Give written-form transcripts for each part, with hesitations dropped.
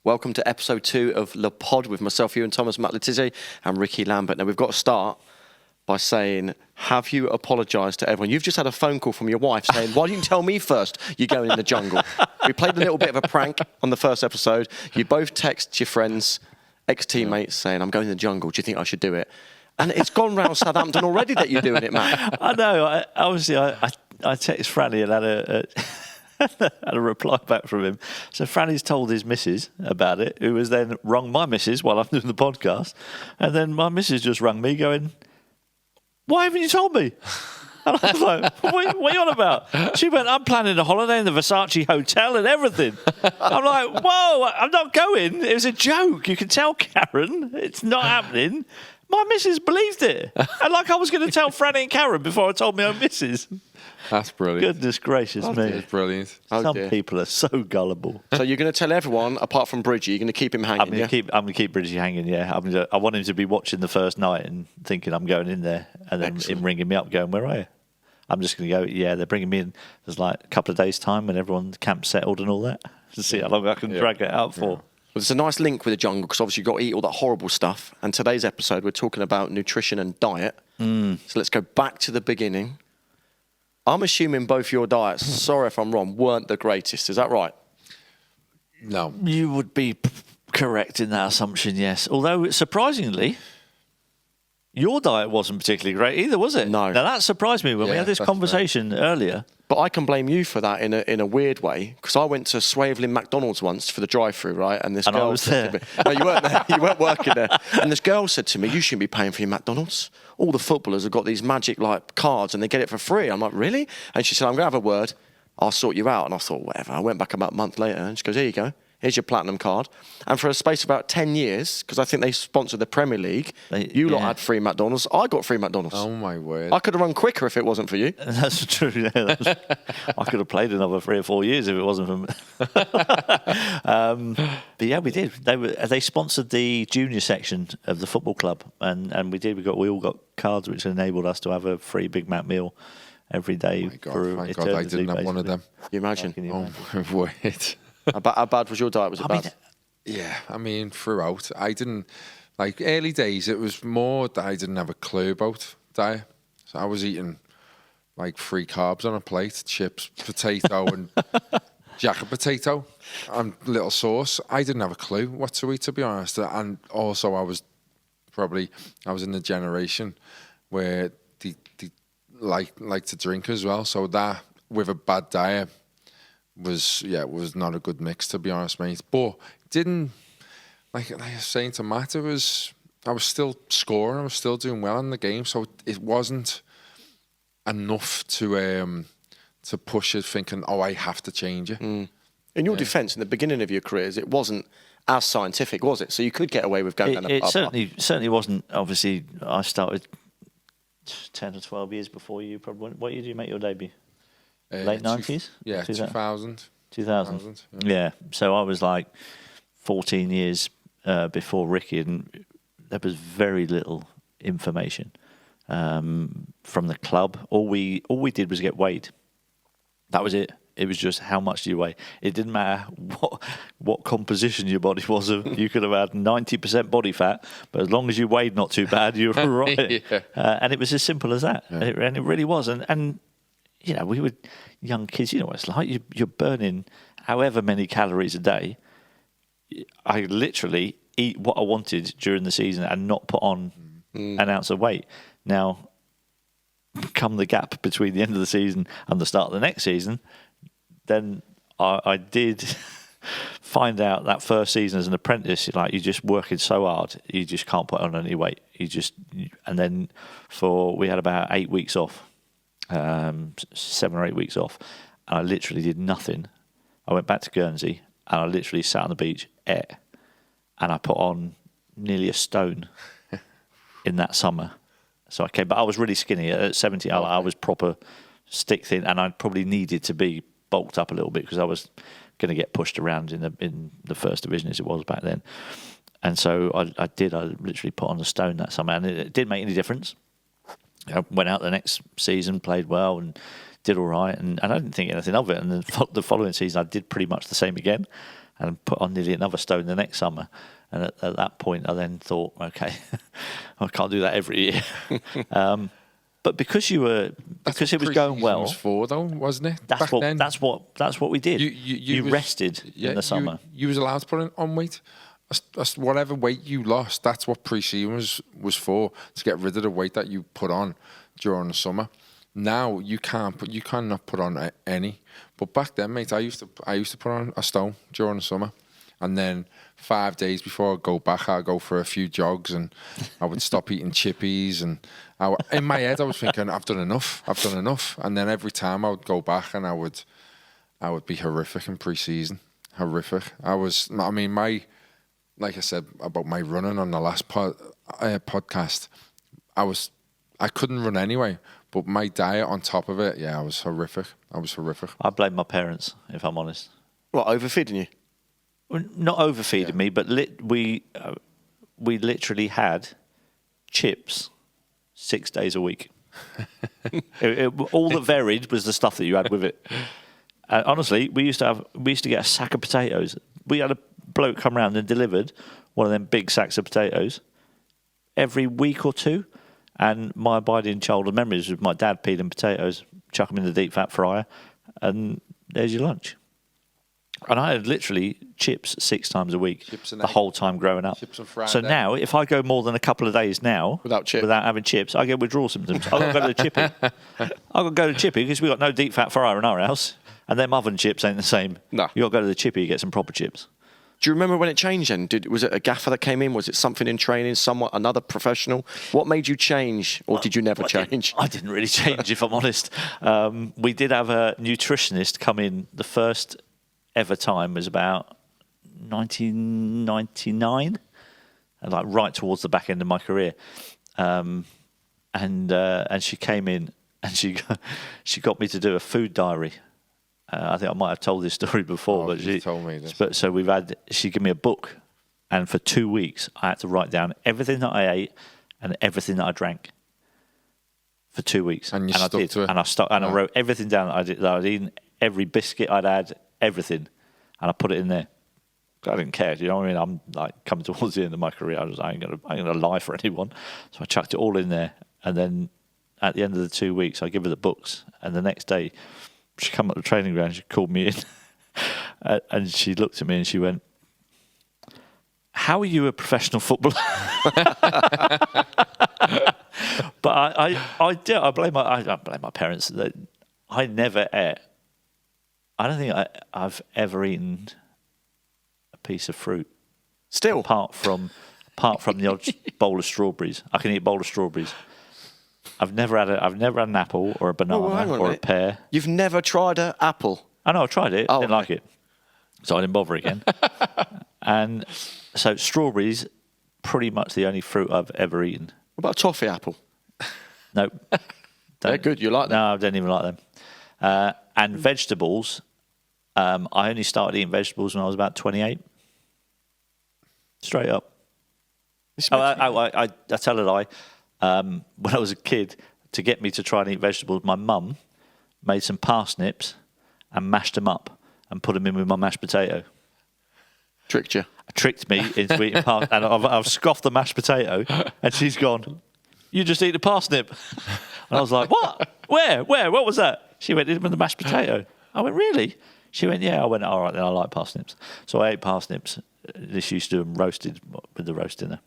Welcome to episode 2 of Le Pod with myself, Iwan Thomas, Tissier and Rickie Lambert. Now, we've got to start by saying, have you apologised to everyone? You've just had a phone call from your wife saying, why didn't you tell me first you're going in the jungle? We played a little bit of a prank on the first episode. You both text your friends, ex-teammates, saying, I'm going in the jungle. Do you think I should do it? And it's gone round Southampton already that you're doing it, Matt. I know. I texted Franny and had a reply back from him. So Franny's told his missus about it, who has then rung my missus while I'm doing the podcast. And then my missus just rung me going, why haven't you told me? And I was like, what are you on about? She went, I'm planning a holiday in the Versace hotel and everything. I'm like, whoa, I'm not going. It was a joke. You can tell Karen it's not happening. My missus believed it. And like I was going to tell Franny and Karen before I told my own missus. That's brilliant. Goodness gracious me. It's brilliant. Some people are so gullible. So you're going to tell everyone, apart from Bridgie, you're going to keep him hanging, I'm going to keep Bridgie hanging, yeah. I want him to be watching the first night and thinking I'm going in there, and then him ringing me up going, where are you? I'm just going to go, yeah, they're bringing me in. There's like a couple of days' time when everyone's camp settled and all that, to see how long I can drag it out for. Well, there's a nice link with the jungle because obviously you've got to eat all that horrible stuff. And today's episode, we're talking about nutrition and diet. So let's go back to the beginning. I'm assuming both your diets, sorry if I'm wrong, weren't the greatest. Is that right? No. You would be correct in that assumption, yes. Although, surprisingly, your diet wasn't particularly great either, was it? No. Now, that surprised me when we had this conversation earlier. But I can blame you for that in a weird way, because I went to Swavelin McDonald's once for the drive-through, right? And this girl I was there. To me, no, you weren't there. You weren't working there. And this girl said to me, "You shouldn't be paying for your McDonald's. All the footballers have got these magic like cards, and they get it for free." I'm like, "Really?" And she said, "I'm gonna have a word. I'll sort you out." And I thought, whatever. I went back about a month later, and she goes, "Here you go. Here's your platinum card." And for a space of about 10 years, because I think they sponsor the Premier League, you lot had free McDonald's. I got free McDonald's. Oh, my word. I could have run quicker if it wasn't for you. That's true. Yeah, I could have played another 3 or 4 years if it wasn't for me. But yeah, we did. They sponsored the junior section of the football club, and we did. We all got cards which enabled us to have a free Big Mac meal every day. Thank God I didn't have one of them. You imagine? Oh, my word. How bad was your diet? Was it bad? I mean, throughout, I didn't, like, early days, it was more that I didn't have a clue about diet. So I was eating, like, 3 carbs on a plate, chips, potato, and jacket potato, and little sauce. I didn't have a clue what to eat, to be honest. And also, I was in the generation where they like to drink as well. So that, with a bad diet, was not a good mix, to be honest, mate. But didn't, like I was saying to Matt, I was still scoring, I was still doing well in the game, so it wasn't enough to push it thinking, oh, I have to change it. In your defence, in the beginning of your careers, it wasn't as scientific, was it? So you could get away with going down the pub. It certainly wasn't. Obviously, I started 10 or 12 years before you. Probably. What year did you make your debut? Late 90s? Yeah, 2000. 2000. Yeah. So I was like 14 years before Rickie, and there was very little information from the club. All we did was get weighed. That was it. It was just how much do you weigh. It didn't matter what composition your body was. You could have had 90% body fat, but as long as you weighed not too bad, you were right. And it was as simple as that. Yeah. And it really was. And you know, we were young kids. You know what it's like. You're burning however many calories a day. I literally eat what I wanted during the season and not put on an ounce of weight. Now, come the gap between the end of the season and the start of the next season, then I did find out that first season as an apprentice, like, you're just working so hard, you just can't put on any weight. And then we had about 8 weeks off. 7 or 8 weeks off, and I literally did nothing. I went back to Guernsey and I literally sat on the beach, ate, and I put on nearly a stone in that summer. So I came, but I was really skinny at 70. I was proper stick thin, and I probably needed to be bulked up a little bit because I was going to get pushed around in the first division as it was back then. And so I literally put on a stone that summer, and it didn't make any difference. I went out the next season, played well, and did all right, and I didn't think anything of it. And then the following season, I did pretty much the same again. and put on nearly another stone the next summer. And at that point, I then thought, okay, I can't do that every year. But because it was going well, was for though, wasn't it? That's what we did. You was, rested in the summer. You was allowed to put on weight. That's whatever weight you lost. That's what pre-season was for, to get rid of the weight that you put on during the summer. Now you cannot put on any. But back then, mate, I used to put on a stone during the summer, and then 5 days before I'd go back, I'd go for a few jogs, and I would stop eating chippies. And in my head, I was thinking, I've done enough. And then every time I would go back, and I would be horrific in pre-season. Horrific. Like I said about my running on the last podcast, I couldn't run anyway. But my diet on top of it, I was horrific. I blame my parents, if I'm honest. What, overfeeding you? Well, not overfeeding me, but we literally had chips 6 days a week. All that varied was the stuff that you had with it. Honestly, we used to get a sack of potatoes. We had a bloke come round and delivered one of them big sacks of potatoes every week or two. And my abiding childhood memories was my dad peeling potatoes, chuck them in the deep fat fryer, and there's your lunch. And I had literally chips 6 times a week the whole time growing up. So now, if I go more than a couple of days now without having chips, I get withdrawal symptoms. I've got to go to the chippy. I've got to go to the chippy because we've got no deep fat fryer in our house. And them oven chips ain't the same. No. You've got to go to the chippy to get some proper chips. Do you remember when it changed then? Was it a gaffer that came in? Was it something in training, another professional? What made you change, or did you never change? I didn't really change, if I'm honest. We did have a nutritionist come in. The first ever time was about 1999, and like right towards the back end of my career. And she came in and she got me to do a food diary. I think I might have told this story before, but she told me this. But so she gave me a book, and for 2 weeks I had to write down everything that I ate and everything that I drank for 2 weeks. And I did. To it. And I wrote everything down that I'd eaten, every biscuit I'd had, everything, and I put it in there. I didn't care. You know what I mean? I'm like coming towards the end of my career. I ain't gonna lie for anyone, so I chucked it all in there, and then at the end of the 2 weeks, I give her the books, and the next day. She came up to the training ground, she called me in, and she looked at me and she went, "How are you a professional footballer?" But I blame my parents. That I never ate. I don't think I've ever eaten a piece of fruit. Still, apart from the odd bowl of strawberries, I can eat a bowl of strawberries. I've never had an apple or a banana or a pear. You've never tried an apple? I know, I tried it. Didn't like it. So I didn't bother again. And so strawberries, pretty much the only fruit I've ever eaten. What about a toffee apple? Nope. They're good, you like them? No, I don't even like them. And vegetables, I only started eating vegetables when I was about 28. Straight up. I tell a lie. When I was a kid, to get me to try and eat vegetables, my mum made some parsnips and mashed them up and put them in with my mashed potato. Tricked you. Tricked me into eating parsnip. And I've scoffed the mashed potato, and she's gone, "You just eat the parsnip." And I was like, "What? Where? What was that?" She went, "In with the mashed potato." I went, "Really?" She went, "Yeah." I went, "All right, then I like parsnips." So I ate parsnips. This used to do them roasted with the roast dinner.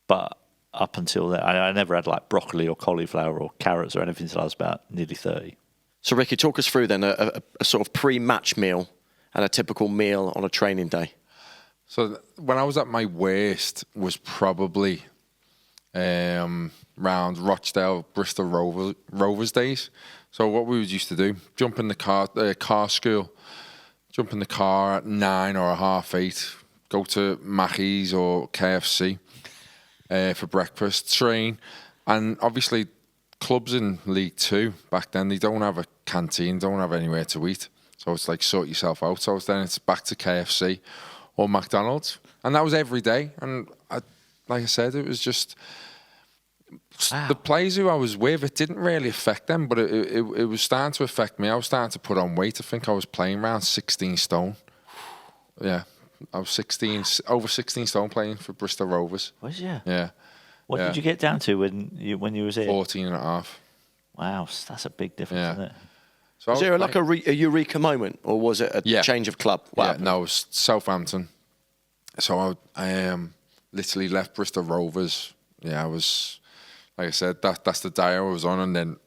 But up until then, I never had like broccoli or cauliflower or carrots or anything until I was about nearly 30. So, Ricky, talk us through then a sort of pre-match meal and a typical meal on a training day. So when I was at my worst was probably round Rochdale, Bristol Rovers days. So what we used to do, jump in the car school, jump in the car at 9 or 8:30, go to Mackey's or KFC. For breakfast, train, and obviously clubs in League 2 back then, they don't have a canteen, don't have anywhere to eat, so it's like sort yourself out. So then it's back to KFC or McDonald's, and that was every day. And like I said, it was just the players who I was with, it didn't really affect them, but it was starting to affect me. I was starting to put on weight. I think I was playing around 16 stone. Yeah, I was 16, over 16 stone playing for Bristol Rovers. Was you? Yeah. What did you get down to when you was here? 14 and a half. Wow, that's a big difference, isn't it? So Was there like a eureka moment, or was it a change of club? Yeah, no, it was Southampton. So I literally left Bristol Rovers. Yeah, I was, like I said, that's the day I was on, and then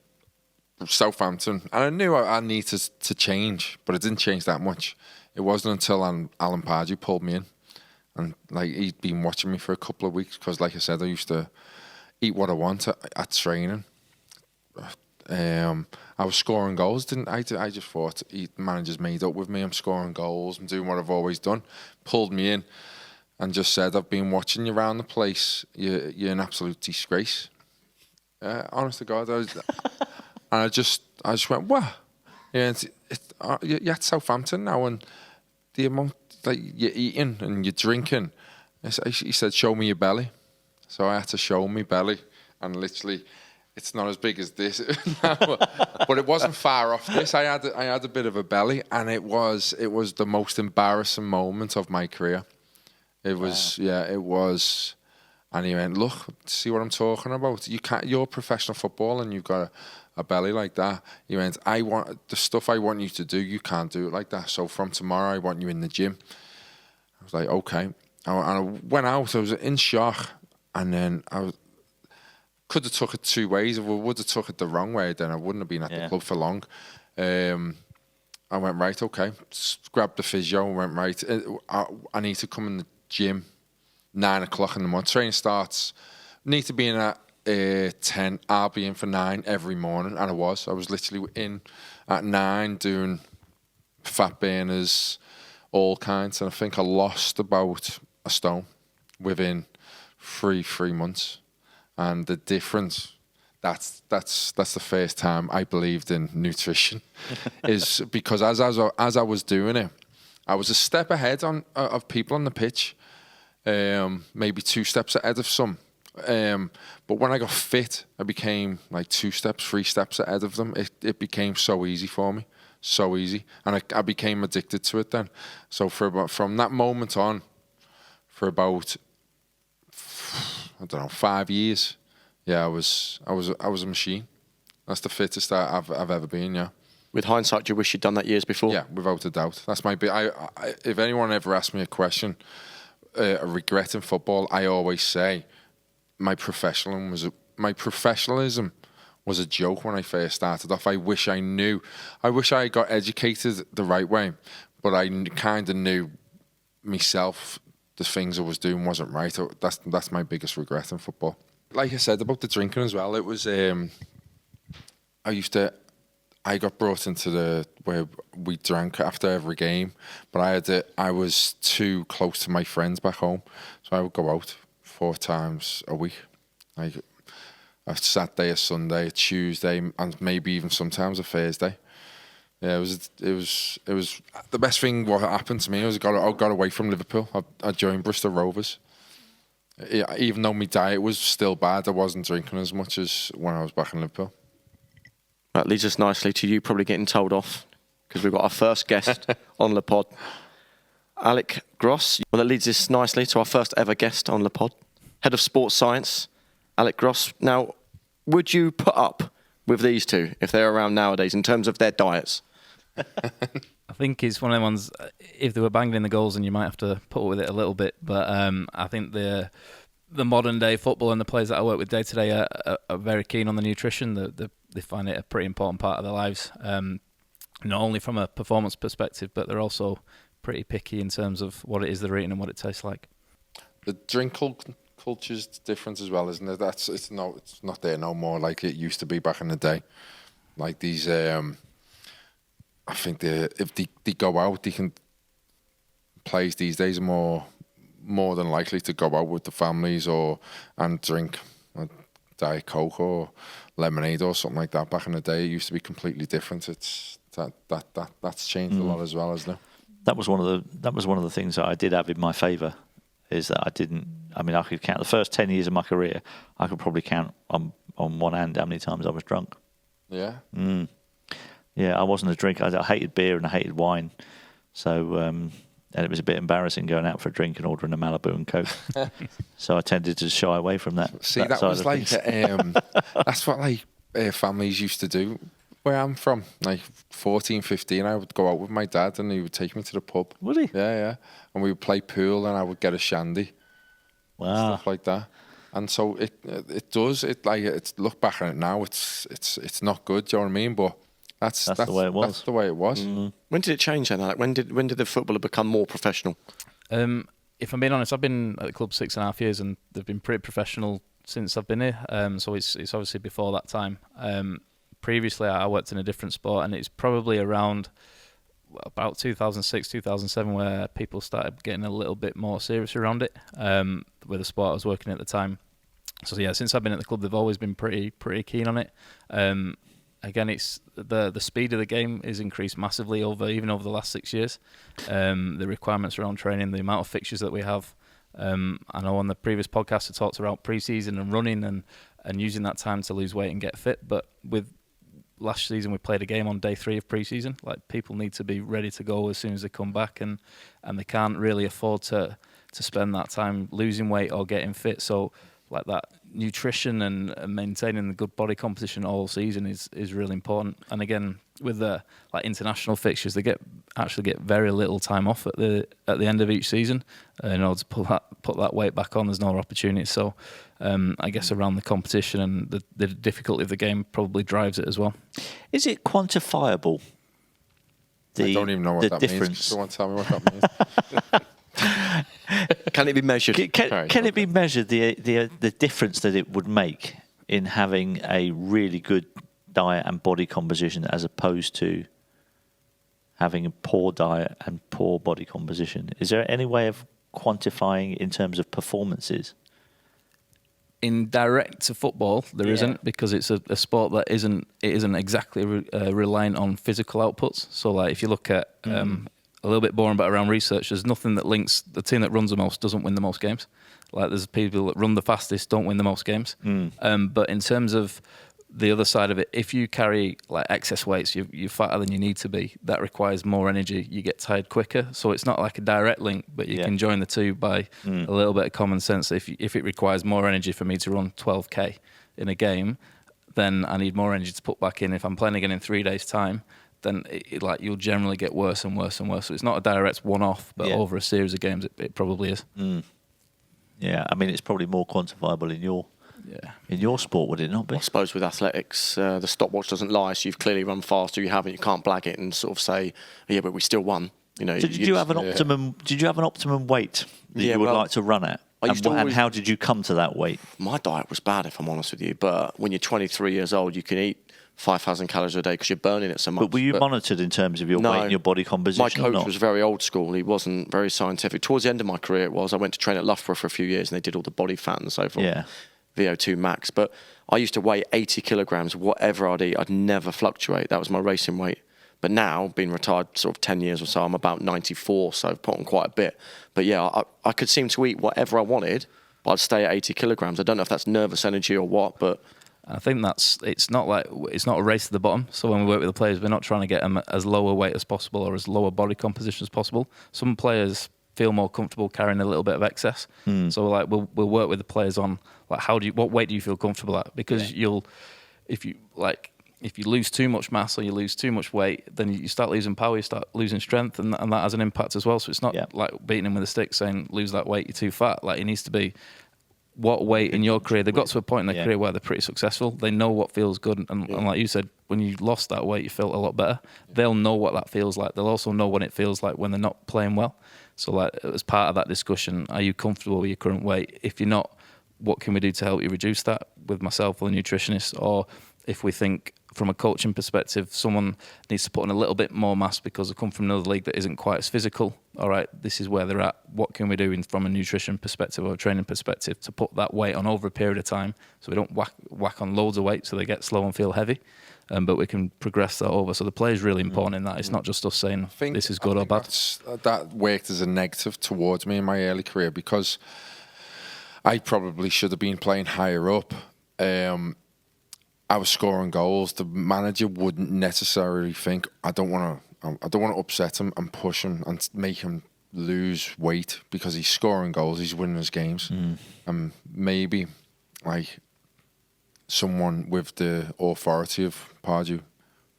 Southampton. And I knew I needed to change, but it didn't change that much. It wasn't until Alan Pardew pulled me in, and like he'd been watching me for a couple of weeks because, like I said, I used to eat what I want at training. I was scoring goals, didn't I? I just thought the manager's made up with me. I'm scoring goals. I'm doing what I've always done. Pulled me in and just said, "I've been watching you around the place. You're an absolute disgrace." Honest to God, and I just went, "What? Yeah, you're at Southampton now, and the amount that you're eating and you're drinking." He said, "Show me your belly." So I had to show me belly, and literally, it's not as big as this, but it wasn't far off this. I had a bit of a belly, and it was the most embarrassing moment of my career. It was, it was. And he went, "Look, see what I'm talking about? You're professional football, and you've got a belly like that." He went, "I want the stuff I want you to do. You can't do it like that. So from tomorrow, I want you in the gym." I was like, "Okay." And I went out. I was in shock, and then I could have took it two ways. If I would have took it the wrong way, then I wouldn't have been at the club for long. I went, right, okay. Just grabbed the physio and went, right, I need to come in the gym 9 o'clock in the morning. Training starts, need to be in at 10. I'll be in for 9 every morning. And I was literally in at 9 doing fat burners, all kinds. And I think I lost about a stone within three months. And the difference, that's the first time I believed in nutrition, is because as I was doing it, I was a step ahead of people on the pitch, maybe 2 steps ahead of some. But when I got fit, I became like 2 steps, 3 steps ahead of them. It became so easy for me, so easy, and I became addicted to it then. So from that moment on, for about, I don't know, 5 years. Yeah, I was a machine. That's the fittest I've ever been. Yeah. With hindsight, do you wish you'd done that years before? Yeah, without a doubt. That's my big. If anyone ever asks me a question, a regret in football, I always say my professionalism was a joke when I first started off. I wish I knew. I wish I got educated the right way, but I kind of knew myself. The things I was doing wasn't right. That's my biggest regret in football. Like I said about the drinking as well, it was I got brought into where we drank after every game, but I was too close to my friends back home, so I would go out 4 times a week, like a Saturday, a Sunday, a Tuesday, and maybe even sometimes a Thursday. Yeah, it was the best thing what happened to me was I got away from Liverpool. I joined Bristol Rovers. Yeah, even though my diet was still bad, I wasn't drinking as much as when I was back in Liverpool. That leads us nicely to you probably getting told off, because we've got our first guest on the pod, Alek Gross. Well, that leads us nicely to our first ever guest on the pod, Head of Sports Science, Alek Gross. Now, would you put up with these two if they're around nowadays in terms of their diets? I think it's one of the ones, if they were banging in the goals, and you might have to put up with it a little bit. But I think the modern day football and the players that I work with day to day are very keen on the nutrition. They find it a pretty important part of their lives, not only from a performance perspective, but they're also pretty picky in terms of what it is they're eating and what it tastes like. The drink culture's different as well, isn't it? It's not there no more like it used to be back in the day. Like these. I think if they go out, players these days are more than likely to go out with the families and drink a Diet Coke or lemonade or something like that. Back in the day, it used to be completely different. It's that's changed a lot as well, isn't it? That was one of the things that I did have in my favour, is that I could count the first 10 years of my career. I could probably count on one hand how many times I was drunk. Yeah. Yeah, I wasn't a drinker. I hated beer and I hated wine. So And it was a bit embarrassing going out for a drink and ordering a Malibu and Coke. So I tended to shy away from that. See, that was like, that's what like families used to do where I'm from. Like 14, 15, I would go out with my dad and he would take me to the pub. Would he? Yeah, yeah. And we would play pool and I would get a shandy. Wow. Stuff like that. And so it does, look back on it now, it's not good, do you know what I mean? But that's the way it was. That's the way it was. When did it change then, Alek? When did the footballer become more professional? If I'm being honest, I've been at the club 6.5 years, and they've been pretty professional since I've been here. So it's obviously before that time. Previously, I worked in a different sport, and it's probably around about 2006, 2007, where people started getting a little bit more serious around it. With the sport I was working at the time. So yeah, since I've been at the club, they've always been pretty keen on it. Again, it's the speed of the game is increased massively even over the last 6 years. The requirements around training, the amount of fixtures that we have. I know on the previous podcast I talked about pre-season and running and using that time to lose weight and get fit. But with last season, we played a game on day 3 of pre-season. Like, people need to be ready to go as soon as they come back, and they can't really afford to spend that time losing weight or getting fit. So like that nutrition and maintaining the good body composition all season is really important. And again, with the like international fixtures, they actually get very little time off at the end of each season in order to put that weight back on. There's no opportunity. So I guess around the competition and the difficulty of the game probably drives it as well. Is it quantifiable? I don't even know what that difference. means. Someone tell me what that means. Can it be measured? Can it be measured, the difference that it would make in having a really good diet and body composition as opposed to having a poor diet and poor body composition? Is there any way of quantifying in terms of performances? In direct to football, there isn't, because it's a sport that isn't exactly reliant on physical outputs. So like if you look at a little bit boring, but around research, there's nothing that links the team that runs the most doesn't win the most games. Like there's people that run the fastest don't win the most games. But in terms of the other side of it, if you carry like excess weights, you're fatter than you need to be. That requires more energy. You get tired quicker. So it's not like a direct link, but you can join the two by a little bit of common sense. If it requires more energy for me to run 12k in a game, then I need more energy to put back in. If I'm playing again in 3 days' time, then you'll generally get worse and worse and worse. So it's not a direct one-off, but over a series of games, it probably is. Yeah, I mean, it's probably more quantifiable in your sport, would it not be? I suppose with athletics, the stopwatch doesn't lie. So you've clearly run faster, you haven't. You can't blag it and sort of say, yeah, but we still won. You know. Did you have an optimum? Did you have an optimum weight that you would like to run at? And how did you come to that weight? My diet was bad, if I'm honest with you. But when you're 23 years old, you can eat 5,000 calories a day because you're burning it so much. But were you monitored in terms of your weight and your body composition? My coach was very old school. He wasn't very scientific. Towards the end of my career, I went to train at Loughborough for a few years, and they did all the body fat and so forth. Yeah. VO2 max. But I used to weigh 80 kilograms, whatever I'd eat. I'd never fluctuate. That was my racing weight. But now, being retired sort of 10 years or so, I'm about 94, so I've put on quite a bit. But yeah, I could seem to eat whatever I wanted, but I'd stay at 80 kilograms. I don't know if that's nervous energy or what, but I think it's not a race to the bottom. So when we work with the players, we're not trying to get them as low a weight as possible or as low a body composition as possible. Some players feel more comfortable carrying a little bit of excess. So like we'll work with the players on like what weight do you feel comfortable at? Because if you lose too much mass or you lose too much weight, then you start losing power, you start losing strength, and that has an impact as well. So it's not like beating him with a stick saying lose that weight, you're too fat. Like it needs to be what weight in your career. They've got to a point in their career where they're pretty successful. They know what feels good, and like you said, when you lost that weight, you felt a lot better. They'll know what that feels like. They'll also know what it feels like when they're not playing well. So like as part of that discussion, are you comfortable with your current weight? If you're not, what can we do to help you reduce that with myself or a nutritionist? Or if we think from a coaching perspective, someone needs to put on a little bit more mass because they come from another league that isn't quite as physical. All right, this is where they're at. What can we do from a nutrition perspective or a training perspective to put that weight on over a period of time so we don't whack on loads of weight so they get slow and feel heavy, but we can progress that over. So the play is really important in that. It's not just us saying this is good or bad. That worked as a negative towards me in my early career because I probably should have been playing higher up. I was scoring goals. The manager wouldn't necessarily think I don't want to upset him and push him and make him lose weight because he's scoring goals, he's winning his games. And maybe like someone with the authority of Pardew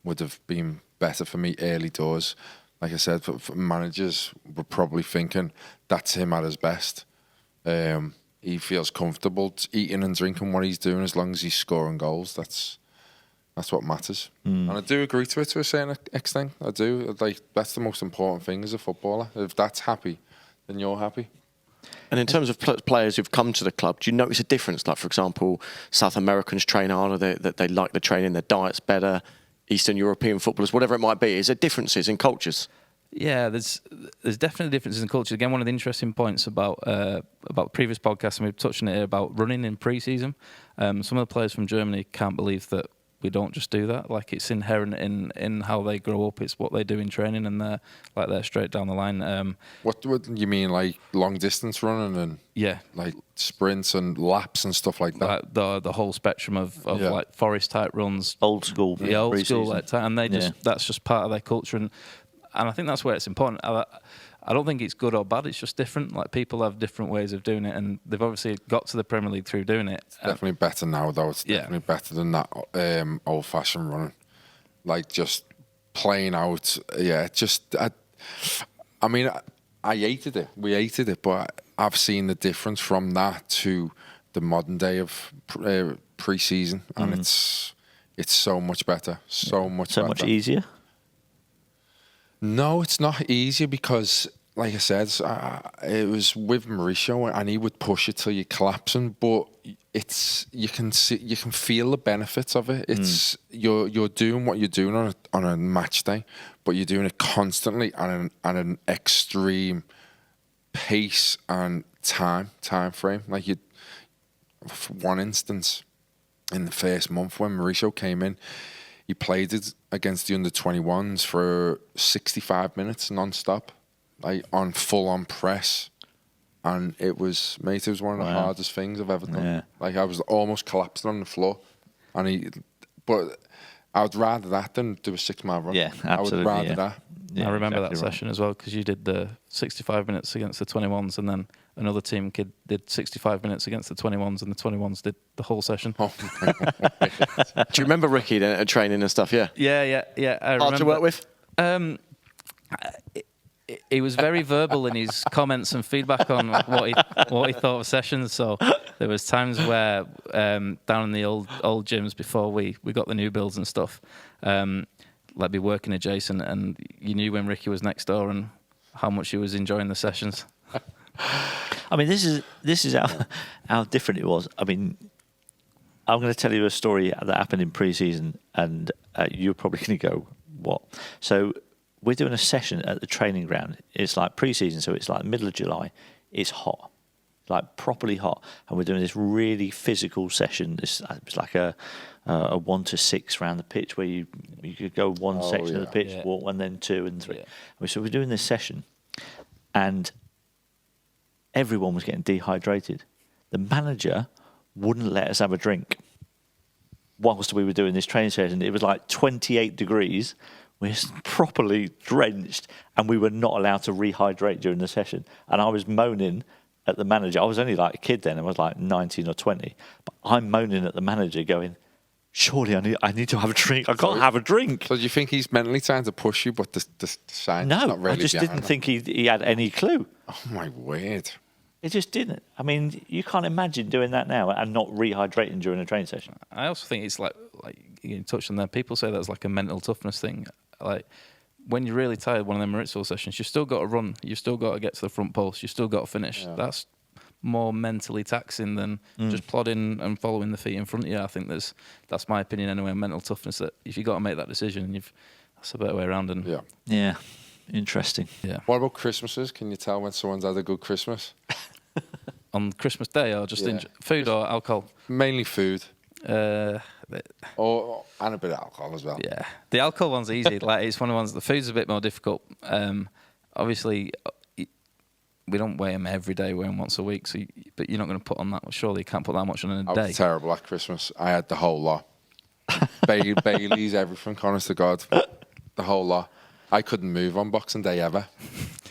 would have been better for me early doors. Like I said, for managers were probably thinking that's him at his best. He feels comfortable eating and drinking what he's doing as long as he's scoring goals. That's what matters. And I do agree to it to a certain extent. I do. Like, that's the most important thing as a footballer. If that's happy, then you're happy. And in terms of players who've come to the club, do you notice a difference? Like, for example, South Americans train harder, they like the training, their diet's better. Eastern European footballers, whatever it might be, is there differences in cultures? Yeah, there's definitely differences in culture. Again, one of the interesting points about previous podcasts, and we've touched on it here, about running in pre-season. Some of the players from Germany can't believe that we don't just do that. Like, it's inherent in how they grow up. It's what they do in training, and they're straight down the line. What you mean, like long distance running and like sprints and laps and stuff like that? Like the whole spectrum of like forest type runs, old school, old school like type, and that's just part of their culture, and I think that's where it's important. I don't think it's good or bad. It's just different. Like, people have different ways of doing it, and they've obviously got to the Premier League through doing it. It's definitely better now, though. It's definitely better than that old-fashioned running. Like, just playing out. Yeah, I mean, I hated it. We hated it, but I've seen the difference from that to the modern day of pre-season, and it's so much better. So much easier. No, it's not easier because, like I said, it was with Mauricio, and he would push it till you're collapsing. But you can feel the benefits of it. It's you're doing what you're doing on a match day, but you're doing it constantly and an extreme pace and time frame. Like, for one instance, in the first month when Mauricio came in, he played it against the under-21s for 65 minutes non-stop, like on full-on press. And it was one of the hardest things I've ever done. Yeah. Like, I was almost collapsing on the floor. But I would rather that than do a 6-mile run. Yeah, absolutely. I would rather that. Yeah, I remember that session as well, because you did the 65 minutes against the 21s, and then another team kid did 65 minutes against the 21s, and the 21s did the whole session. Oh, do you remember Ricky then at training and stuff? Yeah. Yeah. I Hard to work with? He was very verbal in his comments and feedback on what he thought of sessions. So there was times where down in the old gyms before we got the new builds and stuff, like, be working adjacent, and you knew when Ricky was next door and how much he was enjoying the sessions. I mean, this is how different it was. I mean, I'm going to tell you a story that happened in pre-season, and you're probably going to go, what? So we're doing a session at the training ground. It's like pre-season, so it's like middle of July. It's hot, like properly hot, and we're doing this really physical session. It's like a 1 to 6 round the pitch, where you could go one section of the pitch, walk, and then 2 and 3. Yeah. So we're doing this session, and everyone was getting dehydrated. The manager wouldn't let us have a drink whilst we were doing this training session. It was like 28 degrees. We're properly drenched, and we were not allowed to rehydrate during the session. And I was moaning at the manager. I was only like a kid then. I was like 19 or 20. But I'm moaning at the manager going, surely I need to have a drink. I can't have a drink. So do you think he's mentally trying to push you, but the sign not really? I just didn't think he had any clue. Oh, my word. It just didn't. I mean, you can't imagine doing that now and not rehydrating during a training session. I also think it's like you touched on that. People say that's like a mental toughness thing. Like, when you're really tired, one of them Mauricio sessions, you've still got to run. You've still got to get to the front post. You've still got to finish. Yeah. That's more mentally taxing than just plodding and following the feet in front of you. I think that's my opinion anyway. Mental toughness. That if you got to make that decision, that's a better way around. And yeah, interesting. Yeah. What about Christmases? Can you tell when someone's had a good Christmas? On Christmas Day, or just food or alcohol? Mainly food. And a bit of alcohol as well. Yeah, the alcohol one's easy. Like, it's one of the ones. The food's a bit more difficult. Obviously, we don't weigh them every day. We weigh them once a week. But you're not going to put on that much. Surely you can't put that much on in a day. I was terrible at Christmas. I had the whole lot. Baileys, everything. Honest to God, the whole lot. I couldn't move on Boxing Day ever.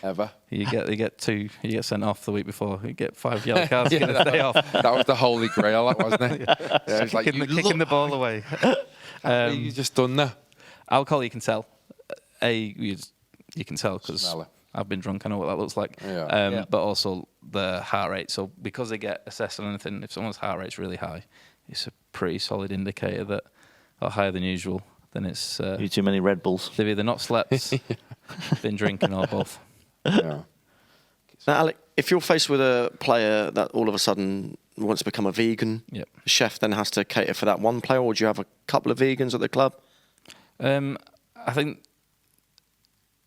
Ever. You get 2. You get sent off the week before. You get 5 yellow cards. You get a day off. That was the holy grail, that wasn't it? Yeah, it was like, Kicking the ball away. you just done that. Alcohol, you can tell. You can tell because Smell it. I've been drunk. I know what that looks like. Yeah. But also the heart rate. So because they get assessed on anything, if someone's heart rate's really high, it's a pretty solid indicator that, or higher than usual, then it's You too many Red Bulls. they've either not slept, been drinking, or both. Yeah. Now, Alek, if you're faced with a player that all of a sudden wants to become a vegan, Yep. the chef then has to cater for that one player, or do you have a couple of vegans at the club? I think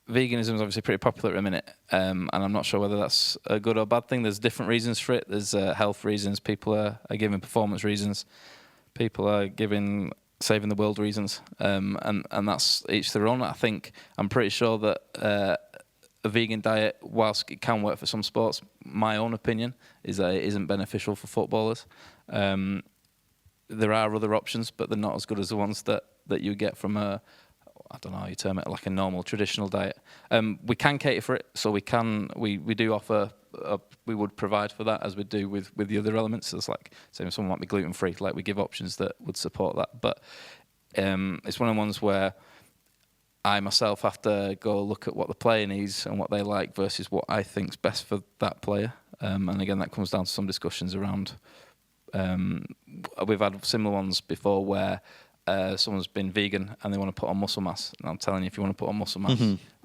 veganism is obviously pretty popular at the minute, and I'm not sure whether that's a good or bad thing. There's different reasons for it. There's health reasons. People are giving performance reasons. People are giving saving the world reasons, and that's each their own. I'm pretty sure that a vegan diet, whilst it can work for some sports, my own opinion is that it isn't beneficial for footballers. There are other options, but they're not as good as the ones that you get from I don't know how you term it, like a normal traditional diet. We can cater for it, so we do offer. We would provide for that as we do with the other elements. So it's like, say, if someone might be gluten free, like we give options that would support that. But it's one of the ones where I myself have to go look at what the player needs and what they like versus what I think's best for that player. And again, that comes down to some discussions around. We've had similar ones before where someone's been vegan and they want to put on muscle mass. And I'm telling you, if you want to put on muscle mass,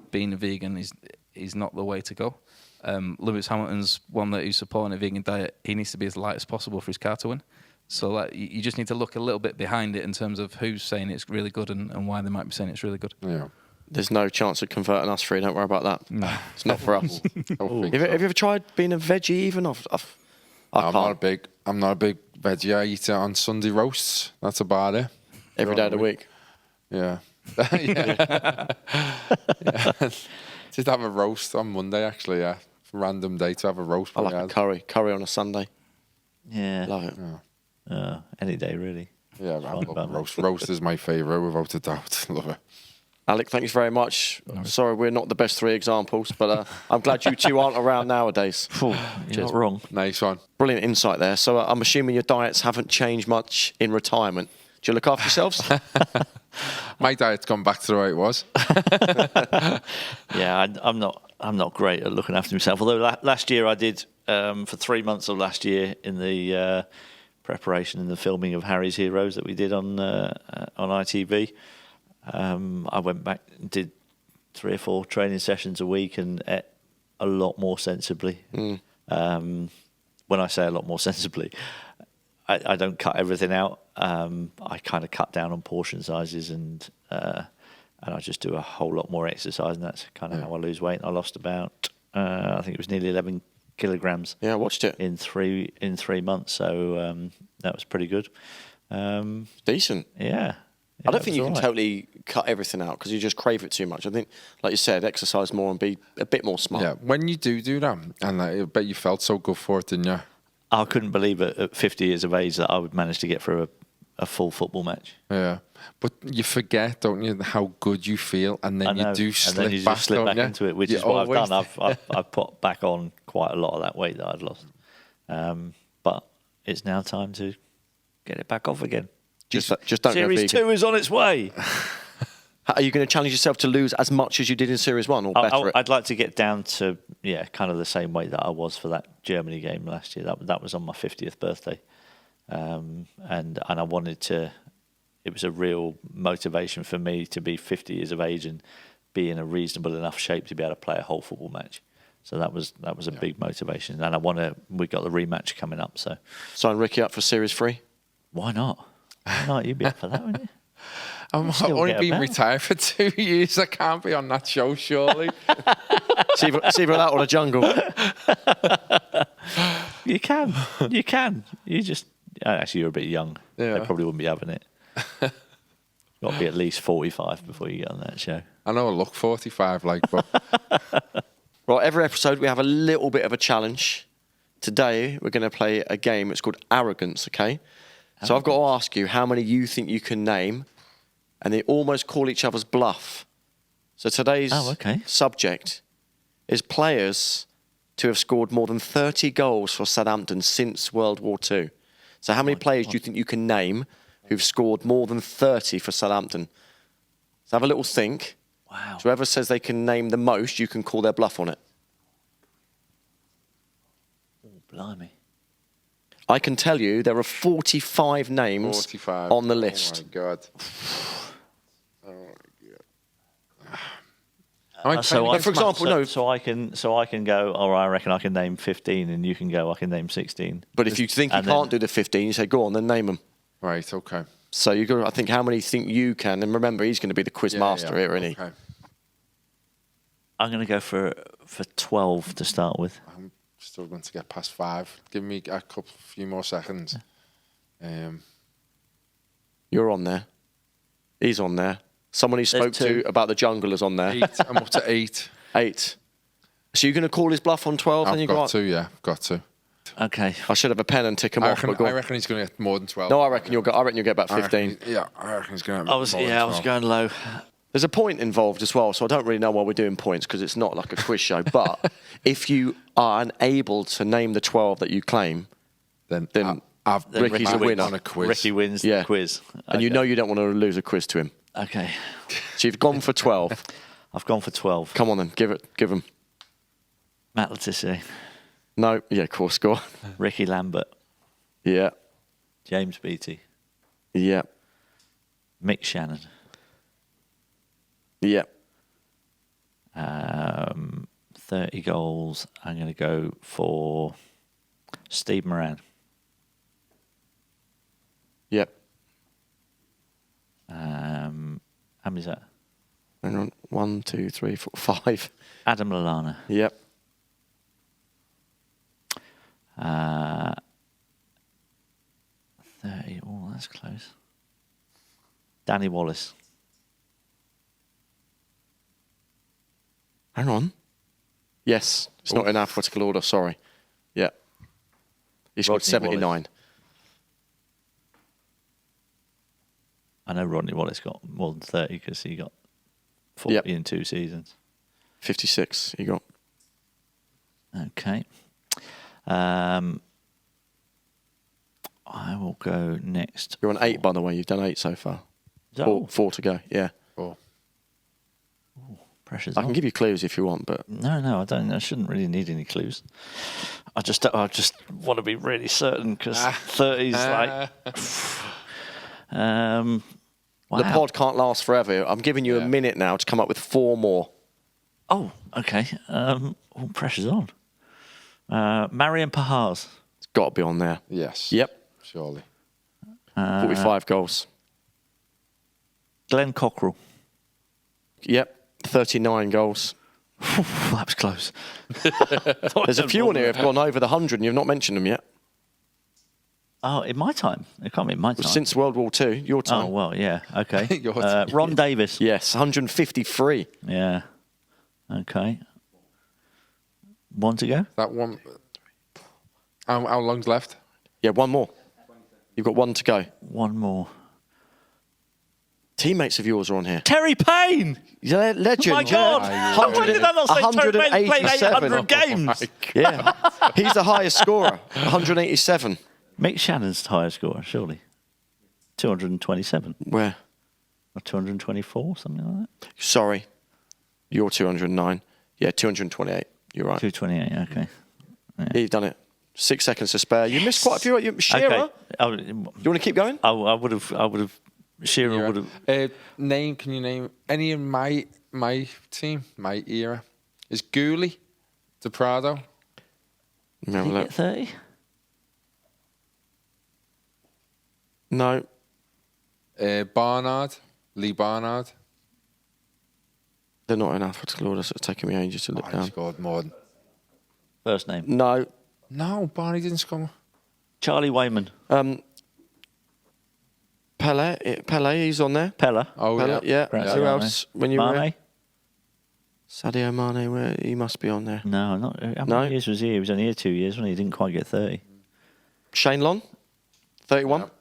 being a vegan is not the way to go. Lewis Hamilton's one that who's supporting a vegan diet. He needs to be as light as possible for his car to win. So you just need to look a little bit behind it in terms of who's saying it's really good and why they might be saying it's really good. Yeah. There's no chance of converting us three. Don't worry about that. No. It's not for us. Have Have you ever tried being a veggie even? I I'm not a can't. big veggie. I eat it on Sunday roasts. That's about it. Every day of the week. Yeah. Yeah. Just have a roast on Monday, actually, yeah. Random day to have a roast. I like a curry on a Sunday. Yeah. Love it. Any day, really. Yeah, I Fine love about roast. Roast is my favourite, without a doubt. Love it. Alek, thank you very much. Sorry, we're not the best 3 examples, but I'm glad you two aren't around nowadays. You're not wrong. Nice one. Brilliant insight there. So I'm assuming your diets haven't changed much in retirement. Do you look after yourselves? My diet's gone back to the way it was. Yeah, I'm not great at looking after myself. Although last year I did for 3 months of last year in the preparation and the filming of Harry's Heroes that we did on ITV. I went back and did 3 or 4 training sessions a week and ate a lot more sensibly. When I say a lot more sensibly, I don't cut everything out. I kind of cut down on portion sizes and I just do a whole lot more exercise, and that's kind of how I lose weight. I lost about I think it was nearly 11 kilograms. Yeah, I watched it. in 3 months. So that was pretty good. Decent. Yeah. I don't think you can totally cut everything out because you just crave it too much. I think, like you said, exercise more and be a bit more smart. Yeah, when you do that, and I bet you felt so good for it, didn't you? I couldn't believe it at 50 years of age that I would manage to get through a full football match. Yeah. But you forget, don't you, how good you feel, and then you do slip and then you back, just slip don't back you? into it, which You is what I've always- done. I've put back on quite a lot of that weight that I'd lost. But it's now time to get it back off again. Just don't go Series vegan. 2 is on its way. Are you going to challenge yourself to lose as much as you did in Series 1 or better? I'd like to get down to kind of the same weight that I was for that Germany game last year. That was on my 50th birthday, and I wanted to. It was a real motivation for me to be 50 years of age and be in a reasonable enough shape to be able to play a whole football match. So that was a big motivation, and we got the rematch coming up. So Sign Ricky up for Series 3? why not? Why not? You'd be up for that, wouldn't you? I've still only get been about. retired for 2 years. I can't be on that show, surely. It's either that or the jungle. You can. You can. You just actually you're a bit young. Yeah. They probably wouldn't be having it. Got to be at least 45 before you get on that show. I know I look 45, but Right, every episode we have a little bit of a challenge. Today we're going to play a game. It's called Arrogance, okay? So I've got to ask you how many you think you can name, and they almost call each other's bluff. So today's Oh, okay. subject is players to have scored more than 30 goals for Southampton since World War II. So how many players do you think you can name who've scored more than 30 for Southampton? So have a little think. Wow. So whoever says they can name the most, you can call their bluff on it. Oh, blimey. I can tell you there are 45 names 45 on the list. Oh my God. Oh my God. for example, no. So I can go. Or I reckon I can name 15, and you can go. I can name 16. But if you think you can't do the 15, you say, go on, then name them. Right, okay. So you've got to, I think, how many think you can? And remember, he's going to be the quiz master here, isn't he? Okay. I'm going to go for 12 to start with. I'm struggling to get past 5. Give me a few more seconds. You're on there. He's on there. Someone he spoke to about the jungle is on there. 8. I'm up to 8. 8. So you're going to call his bluff on 12? I've got to, yeah. Got to. Okay. I should have a pen and tick him off. I reckon he's going to get more than 12. No, I reckon you'll get about 15. I reckon he's going to get I was going low. There's a point involved as well, so I don't really know why we're doing points because it's not like a quiz show. But if you are unable to name the 12 that you claim, then Ricky's a winner on a quiz. Ricky wins the quiz. And you know you don't want to lose a quiz to him. Okay. So you've gone for 12. I've gone for 12. Come on then, give him. Matt Le Tissier. No, yeah, of course, go on. Rickie Lambert. Yeah. James Beattie. Yeah. Mick Shannon. Yeah. 30 goals. I'm going to go for Steve Moran. Yep. How many is that? Hang on. 1, 2, 3, 4, 5. Adam Lallana. Yep. 30. Oh, that's close. Danny Wallace. Hang on. Yes. It's not in alphabetical order, sorry. Yeah. He scored Rodney 79. Wallace. I know Rodney Wallace got more than 30 because he got 40 in 2 seasons. 56 he got. Okay. I will go next. You're on 8, by the way. You've done 8 so far. 4 to go, yeah. 4. Pressure's I on. can give you clues if you want, but... No, I don't. I shouldn't really need any clues. I just want to be really certain because 30's like... wow. The pod can't last forever. I'm giving you a minute now to come up with 4 more. Oh, okay. Pressure's on. Marion Pahars. It's got to be on there. Yes. Yep. Surely. 45 goals. Glenn Cockrell. Yep. 39 goals. That was close. There's a few on here who've gone over the 100 and you've not mentioned them yet. Oh, in my time? It can't be in my time. Since World War II, your time. Oh, well, yeah. Okay. Your time. Ron Davis. Yes, 153. Yeah. Okay. 1 to go? That one. How long's left? Yeah, 1 more. You've got 1 to go. 1 more. Teammates of yours are on here. Terry Payne! Yeah, legend. Oh my God! Yeah. How did I not say Terry Payne played 187. 800 games? Yeah. He's the highest scorer, 187. Mick Shannon's highest scorer, surely. 227. Where? Or 224, something like that. Sorry. You're 209. Yeah, 228. You're right. 228, okay. Yeah, you've done it. 6 seconds to spare. You missed quite a few. Shearer? Okay. You want to keep going? I would have. Shearer would have. Can you name any of my team, my era? Is Gooley, De Prado? Let me have a Did he look. get 30? No. Barnard, Lee Barnard. They're not in alphabetical order, so it's taking me ages to look He down. scored more than... First name. No. No, Barney didn't score. Charlie Wayman. Pele, he's on there. Pella. Oh, Pele, yeah. Grazie, Who Mane. else? When you were Mane? Sadio Mane, where he must be on there. No, not. How No? many years was he? He was only here 2 years, wasn't he? He didn't quite get 30. Shane Long, 31. Yep.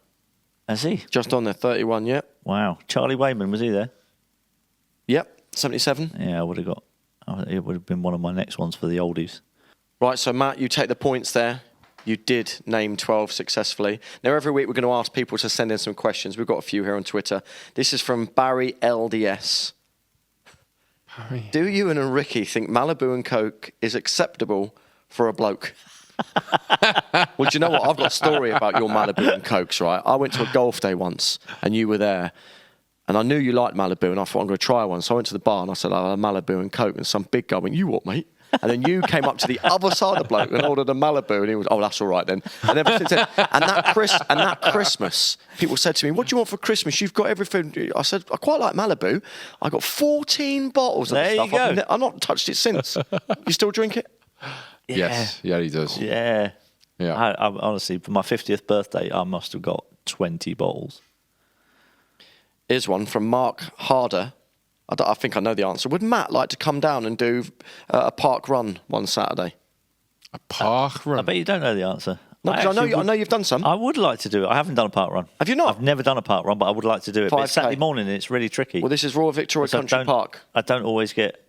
Has he? Just on there, 31, yep. Wow. Charlie Wayman, was he there? Yep, 77. Yeah, I would have got. It would have been one of my next ones for the oldies. Right, so Matt, you take the points there. You did name 12 successfully. Now, every week we're going to ask people to send in some questions. We've got a few here on Twitter. This is from Barry LDS. Barry. Do you and Ricky think Malibu and Coke is acceptable for a bloke? Well, do you know what? I've got a story about your Malibu and Cokes, right? I went to a golf day once, and you were there. And I knew you liked Malibu, and I thought I'm going to try one. So I went to the bar, and I said, I have Malibu and Coke. And some big guy went, you what, mate? And then you came up to the other side of the bloke and ordered a Malibu, and he was, oh, that's all right then. And ever since then, and that Christmas, people said to me, what do you want for Christmas? You've got everything. I said, I quite like Malibu. I got 14 bottles of There the you stuff. go. I've not touched it since. You still drink it? Yes. Yeah, he does. Yeah. Yeah. I honestly, for my 50th birthday, I must have got 20 bottles. Here's one from Mark Harder. I think I know the answer. Would Matt like to come down and do a park run one Saturday? A park run. I bet you don't know the answer. No, 'cause I know you've done some. I would like to do it. I haven't done a park run. Have you not? I've never done a park run, but I would like to do it. But it's 5K. Saturday morning and it's really tricky. Well, this is Royal Victoria Because Country Park. I don't always get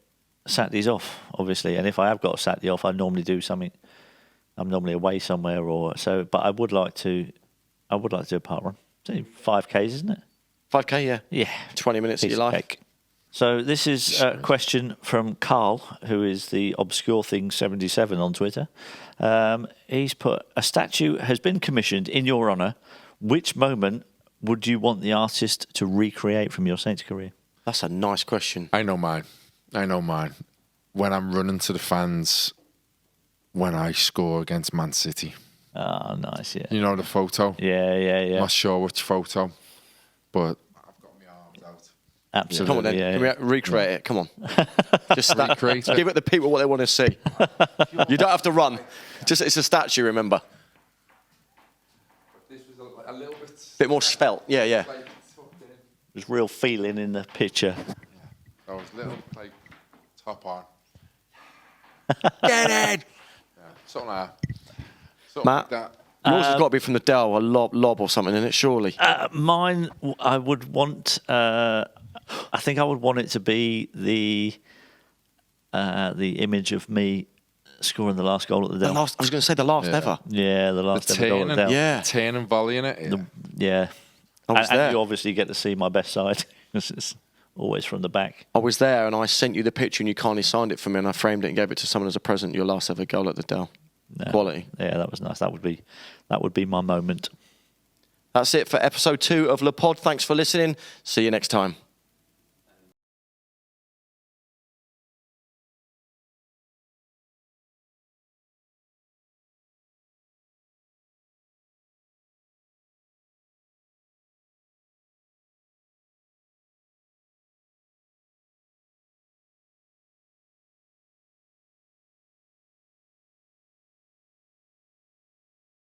Saturdays off, obviously. And if I have got a Saturday off, I normally do something. I'm normally away somewhere or so. But I would like to do a park run. It's only 5Ks, isn't it? 5K, yeah. Yeah. 20 minutes of Piece your of life. cake. So this is a question from Carl, who is the Obscure Thing 77 on Twitter. He's put, a statue has been commissioned in your honour. Which moment would you want the artist to recreate from your Saints career? That's a nice question. I know mine. When I'm running to the fans when I score against Man City. Oh, nice, yeah. You know the photo? Yeah. Not sure which photo, but I've got my arms out. Absolutely, Come on then, yeah. can we recreate it? Come on. Just Recreate it. give it the people what they want to see. You don't have to run. Just it's a statue, remember. This was a little bit... Bit more svelte. Yeah. There's real feeling in the picture. I was little, like, top on. Get it! Yeah, something like that. Matt? Like that. Yours has got to be from the Dell, a lob or something in it, surely. Mine, I would want... I think I would want it to be the image of me scoring the last goal at the Dell. I was going to say the last ever. Yeah, the last The ever goal at the Dell. Yeah. turn and volley in it. Yeah. Yeah. I was there. And you obviously get to see my best side. It's always from the back. I was there and I sent you the picture and you kindly signed it for me and I framed it and gave it to someone as a present, your last ever goal at the Dell. No. Quality. Yeah, that was nice. That would be my moment. That's it for episode 2 of Le Pod. Thanks for listening. See you next time.